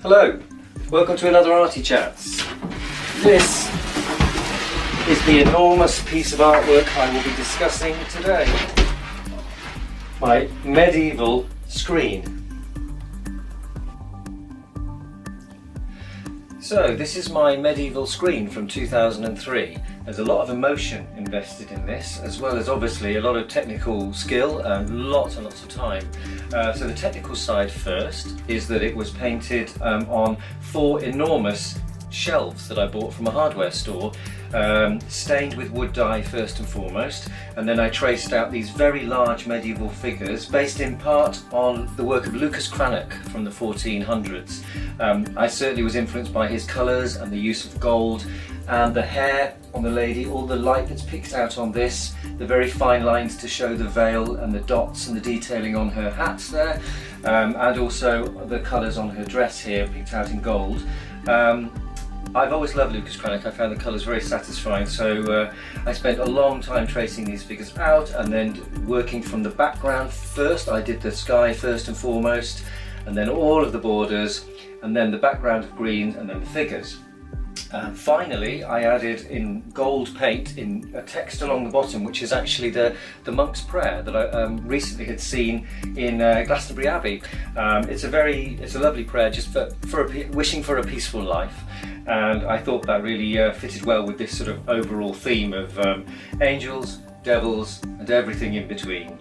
Hello, welcome to another Arty Chats. This is the enormous piece of artwork I will be discussing today. My medieval screen. So this is my medieval screen from 2003. There's a lot of emotion invested in this, as well as obviously a lot of technical skill and lots of time. So the technical side first is that it was painted on 4 enormous shelves that I bought from a hardware store, stained with wood dye first and foremost, and then I traced out these very large medieval figures based in part on the work of Lucas Cranach from the 1400s. I certainly was influenced by his colours and the use of gold and the hair on the lady, all the light that's picked out on this, the very fine lines to show the veil and the dots and the detailing on her hats there, and also the colours on her dress here picked out in gold. I've always loved Lucas Cranach. I found the colours very satisfying, so I spent a long time tracing these figures out and then working from the background first. I did the sky first and foremost, and then all of the borders, and then the background of green, and then the figures. Finally, I added in gold paint in a text along the bottom, which is actually the monk's prayer that I recently had seen in Glastonbury Abbey. It's a lovely prayer just for wishing for a peaceful life, and I thought that really fitted well with this sort of overall theme of angels, devils, and everything in between,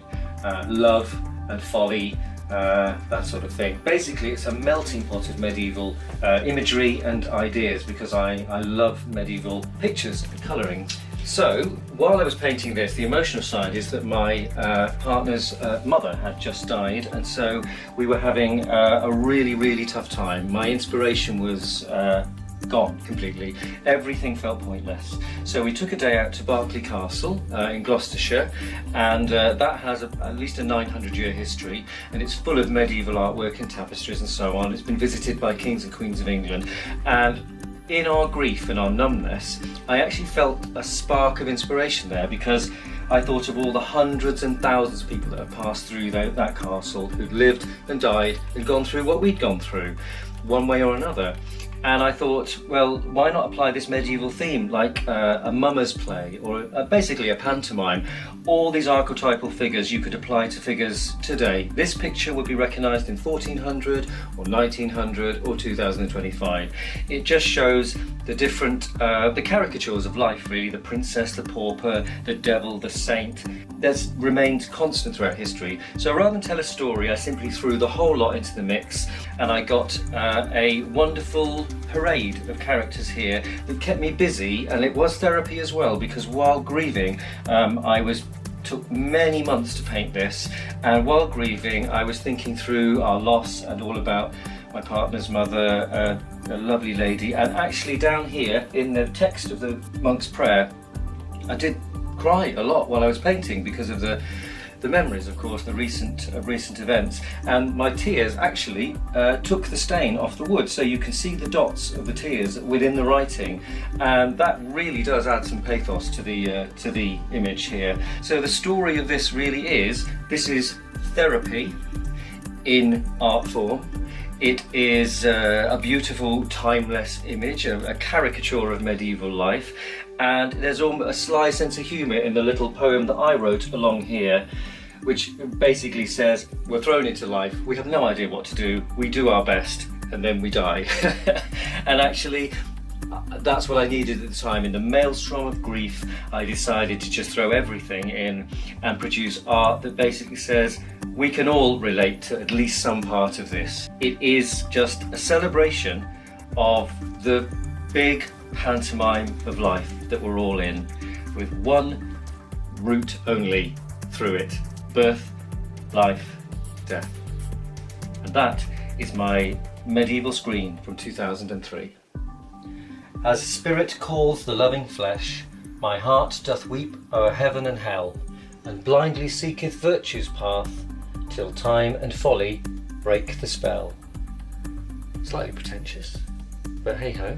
love and folly. That sort of thing. Basically, it's a melting pot of medieval imagery and ideas, because I love medieval pictures and colouring. So, while I was painting this, the emotional side is that my partner's mother had just died, and so we were having a really tough time. My inspiration was gone completely. Everything felt pointless. So we took a day out to Berkeley Castle in Gloucestershire, and that has at least a 900-year history, and it's full of medieval artwork and tapestries and so on. It's been visited by kings and queens of England, and in our grief and our numbness, I actually felt a spark of inspiration there, because I thought of all the hundreds and thousands of people that have passed through that castle, who'd lived and died and gone through what we'd gone through, one way or another. And I thought, well, why not apply this medieval theme, like a mummers play, or basically a pantomime? All these archetypal figures you could apply to figures today. This picture would be recognised in 1400 or 1900 or 2025. It just shows the different, the caricatures of life really, the princess, the pauper, the devil, the saint, that's remained constant throughout history. So rather than tell a story, I simply threw the whole lot into the mix, and I got a wonderful parade of characters here that kept me busy, and it was therapy as well, because while grieving took many months to paint this, and while grieving I was thinking through our loss and all about my partner's mother, a lovely lady. And actually down here in the text of the monk's prayer, I did cry a lot while I was painting, because of the memories, of course, the recent events, and my tears actually took the stain off the wood, so you can see the dots of the tears within the writing, and that really does add some pathos to the image here. So the story of this really is, this is therapy in art form. It is a beautiful, timeless image, a caricature of medieval life, and there's almost a sly sense of humour in the little poem that I wrote along here, which basically says, we're thrown into life, we have no idea what to do, we do our best, and then we die. And actually, that's what I needed at the time. In the maelstrom of grief, I decided to just throw everything in and produce art that basically says, we can all relate to at least some part of this. It is just a celebration of the big pantomime of life that we're all in, with one route only through it: birth, life, death. And that is my medieval screen from 2003. As spirit calls the loving flesh, my heart doth weep o'er heaven and hell, and blindly seeketh virtue's path, till time and folly break the spell. Slightly pretentious, but hey ho.